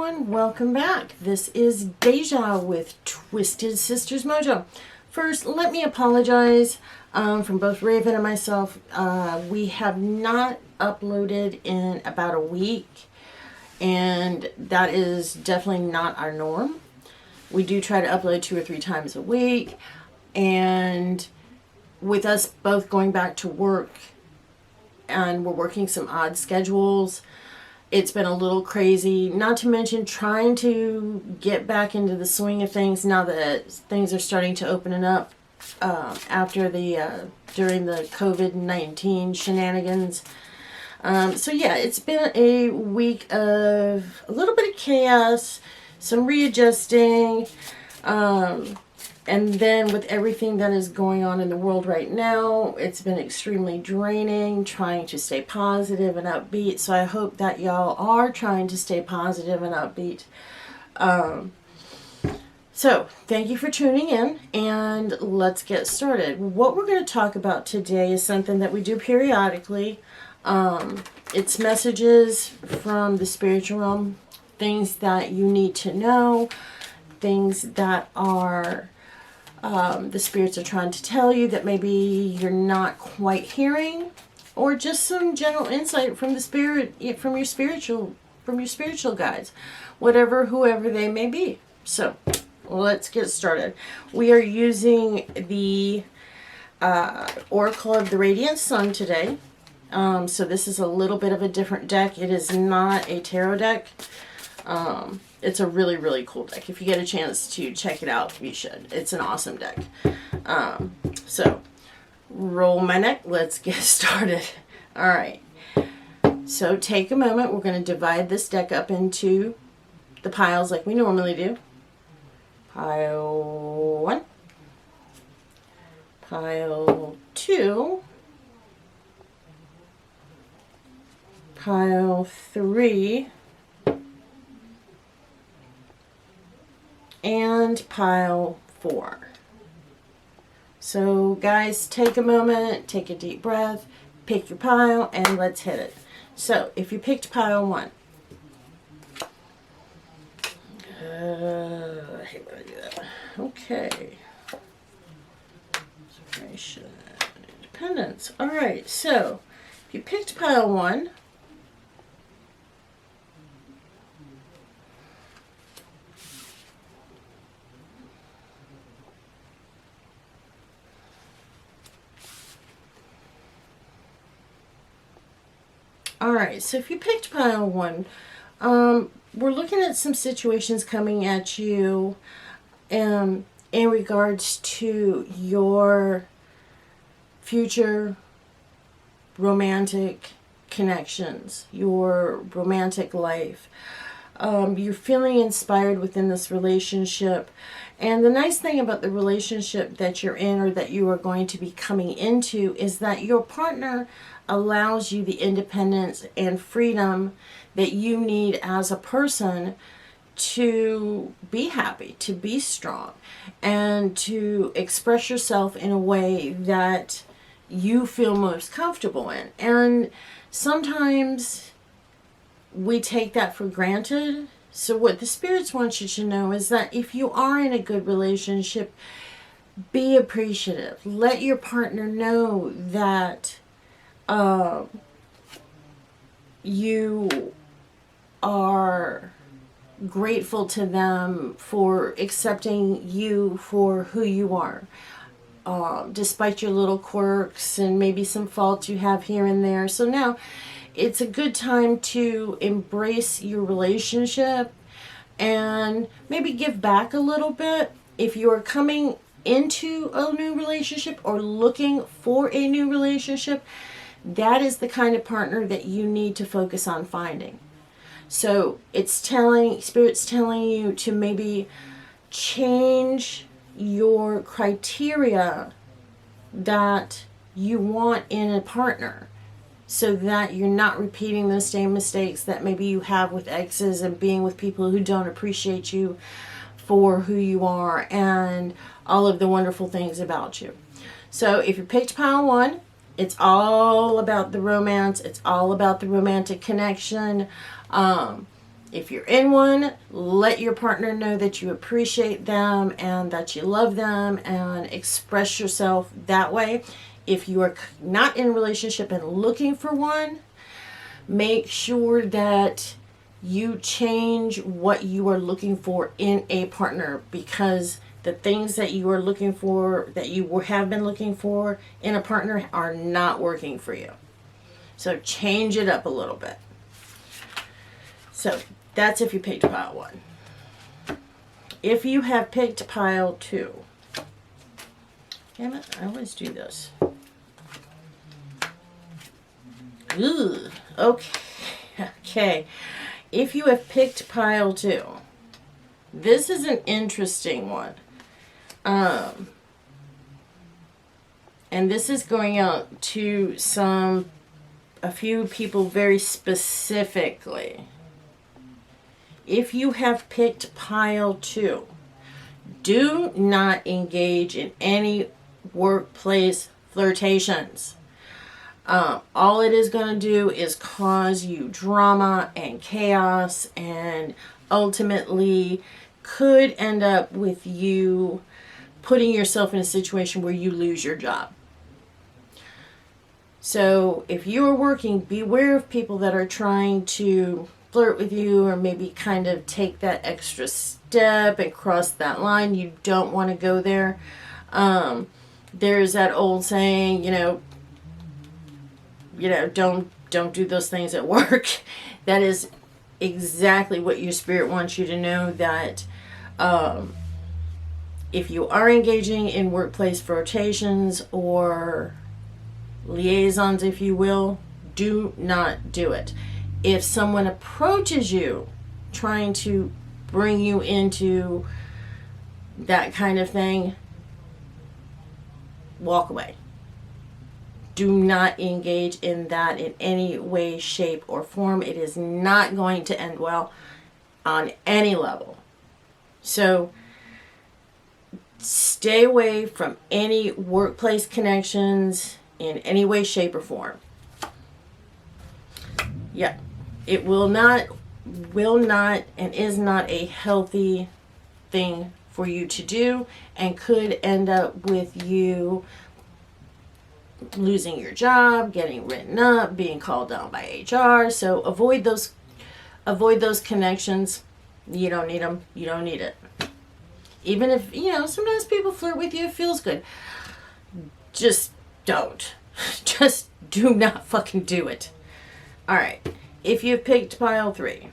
everyone, welcome back. This is Deja with Twisted Sisters Mojo. First, let me apologize from both Raven and myself. We have not uploaded in about a week, and that is definitely not our norm. We do try to upload 2 or 3 times a week, and with us both going back to work and we're working some odd schedules, it's been a little crazy, not to mention trying to get back into the swing of things now that things are starting to open up after during the COVID-19 shenanigans. So yeah, it's been a week of a little bit of chaos, some readjusting, and then with everything that is going on in the world right now, it's been extremely draining trying to stay positive and upbeat. So I hope that y'all are trying to stay positive and upbeat. So thank you for tuning in, and let's get started. What we're going to talk about today is something that we do periodically. It's messages from the spiritual realm, things that you need to know, things that are the spirits are trying to tell you that maybe you're not quite hearing, or just some general insight from the spirit, from your spiritual guides, whoever they may be. So let's get started. We are using the Oracle of the Radiant Sun today. So this is a little bit of a different deck. It is not a tarot deck. It's a really, really cool deck. If you get a chance to check it out, you should. It's an awesome deck. So, roll my neck. Let's get started. All right. So, take a moment. We're going to divide this deck up into the piles like we normally do. Pile 1. Pile 2. Pile 3. And pile 4. So guys, take a moment, take a deep breath, pick your pile, and let's hit it. So if you picked pile 1, I hate when I do that. Okay. Separation, independence. All right. So if you picked pile 1. Alright, so if you picked pile 1, we're looking at some situations coming at you in regards to your future romantic connections, your romantic life. You're feeling inspired within this relationship. And the nice thing about the relationship that you're in, or that you are going to be coming into, is that your partner allows you the independence and freedom that you need as a person to be happy, to be strong, and to express yourself in a way that you feel most comfortable in. And sometimes we take that for granted. So what the spirits want you to know is that if you are in a good relationship, be appreciative. Let your partner know that you are grateful to them for accepting you for who you are, despite your little quirks and maybe some faults you have here and there. So now it's a good time to embrace your relationship and maybe give back a little bit. If you're coming into a new relationship or looking for a new relationship, that is the kind of partner that you need to focus on finding. So Spirit's telling you to maybe change your criteria that you want in a partner, so that you're not repeating those same mistakes that maybe you have with exes and being with people who don't appreciate you for who you are and all of the wonderful things about you. So if you picked pile 1, it's all about the romance. It's all about the romantic connection. If you're in one, let your partner know that you appreciate them and that you love them, and express yourself that way. If you are not in a relationship and looking for one, make sure that you change what you are looking for in a partner, because the things that you are looking for, that you have been looking for in a partner, are not working for you. So change it up a little bit. So that's if you picked pile 1. If you have picked pile 2, damn it, I always do this. Ugh, okay. If you have picked pile 2, this is an interesting one. And this is going out to a few people very specifically. If you have picked pile 2, do not engage in any workplace flirtations. All it is going to do is cause you drama and chaos, and ultimately could end up with you putting yourself in a situation where you lose your job. So if you are working, beware of people that are trying to flirt with you, or maybe kind of take that extra step and cross that line. You don't want to go there. There's that old saying, don't do those things at work. That is exactly what your spirit wants you to know, that if you are engaging in workplace flirtations or liaisons, if you will, do not do it. If someone approaches you trying to bring you into that kind of thing, walk away. Do not engage in that in any way, shape, or form. It is not going to end well on any level. So stay away from any workplace connections in any way, shape, or form. Yeah, it will not, and is not a healthy thing for you to do, and could end up with you losing your job, getting written up, being called down by HR. So avoid those connections. You don't need them. You don't need it. Even if, sometimes people flirt with you, it feels good. Just don't. Just do not fucking do it. All right. If you've picked pile 3,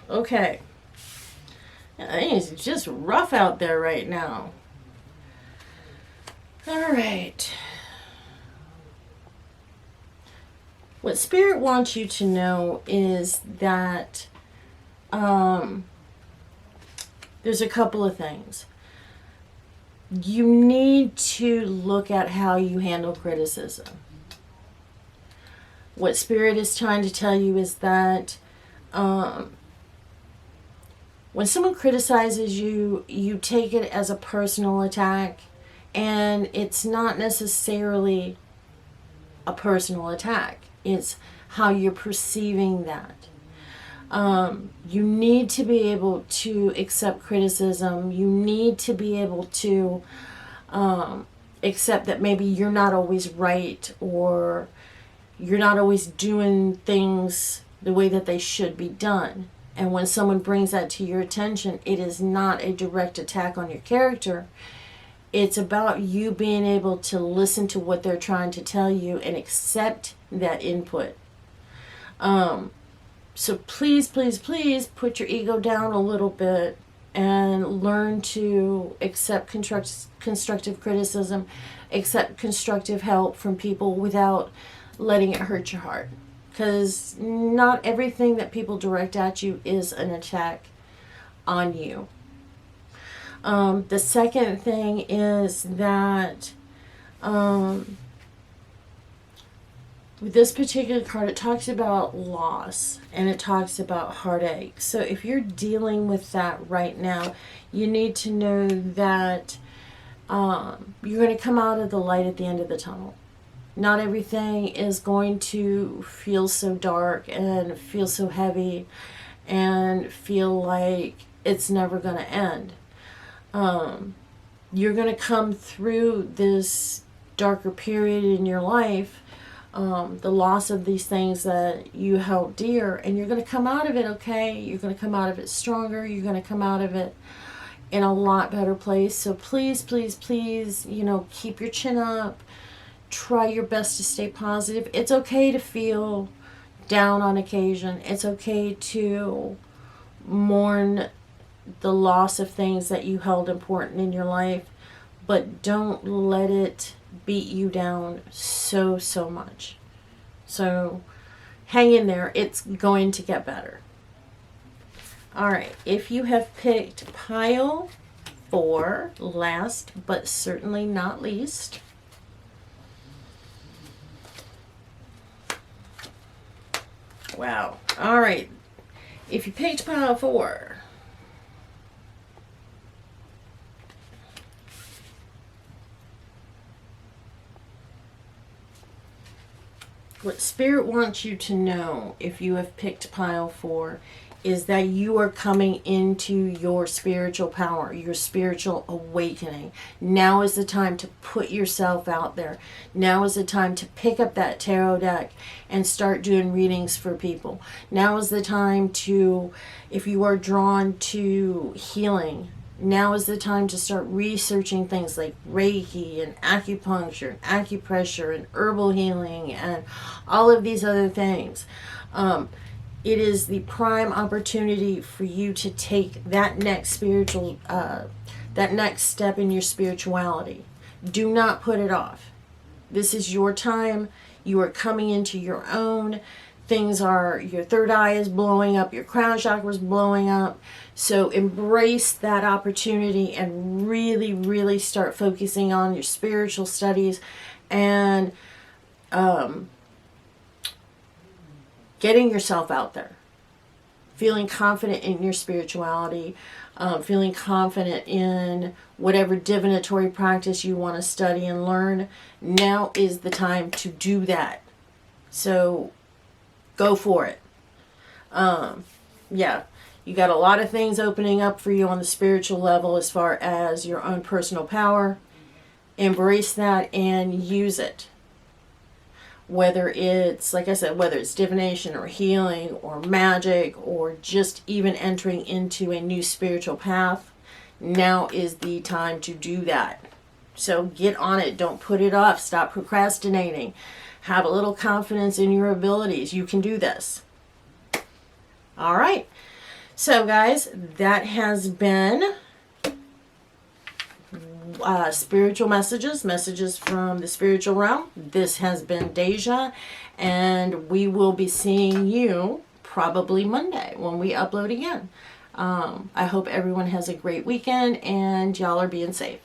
okay. It's just rough out there right now. All right. What Spirit wants you to know is that there's a couple of things. You need to look at how you handle criticism. What Spirit is trying to tell you is that when someone criticizes you, you take it as a personal attack, and it's not necessarily a personal attack. It's how you're perceiving that. You need to be able to accept criticism. You need to be able to accept that maybe you're not always right, or you're not always doing things the way that they should be done. And when someone brings that to your attention, it is not a direct attack on your character. It's about you being able to listen to what they're trying to tell you and accept that input. So please, please, please put your ego down a little bit and learn to accept constructive criticism, accept constructive help from people without letting it hurt your heart. Because not everything that people direct at you is an attack on you. The second thing is that with this particular card, it talks about loss and it talks about heartache. So if you're dealing with that right now, you need to know that You're going to come out of the light at the end of the tunnel. Not everything is going to feel so dark and feel so heavy and feel like it's never going to end. You're going to come through this darker period in your life, the loss of these things that you held dear, and you're going to come out of it okay. You're going to come out of it stronger. You're going to come out of it in a lot better place. So please, please, please, keep your chin up. Try your best to stay positive. It's okay to feel down on occasion. It's okay to mourn the loss of things that you held important in your life, but don't let it beat you down so much. So hang in there. It's going to get better. All right, if you have picked pile 4, last but certainly not least, wow. All right, if you picked pile 4, what Spirit wants you to know, if you have picked pile 4, is that you are coming into your spiritual power, your spiritual awakening. Now is the time to put yourself out there. Now is the time to pick up that tarot deck and start doing readings for people. Now is the time to, if you are drawn to healing, now is the time to start researching things like Reiki and acupuncture and acupressure and herbal healing and all of these other things. It is the prime opportunity for you to take that next that next step in your spirituality. Do not put it off. This is your time. You are coming into your own. Your third eye is blowing up, your crown chakra is blowing up. So embrace that opportunity and really, really start focusing on your spiritual studies and getting yourself out there, feeling confident in your spirituality, feeling confident in whatever divinatory practice you want to study and learn. Now is the time to do that. So go for it. Yeah, you got a lot of things opening up for you on the spiritual level as far as your own personal power. Embrace that and use it. Whether it's, like I said, whether it's divination or healing or magic or just even entering into a new spiritual path, now is the time to do that. So get on it. Don't put it off. Stop procrastinating. Have a little confidence in your abilities. You can do this. All right. So guys, that has been spiritual messages from the spiritual realm. This has been Deja, and we will be seeing you probably Monday when we upload again. I hope everyone has a great weekend and y'all are being safe.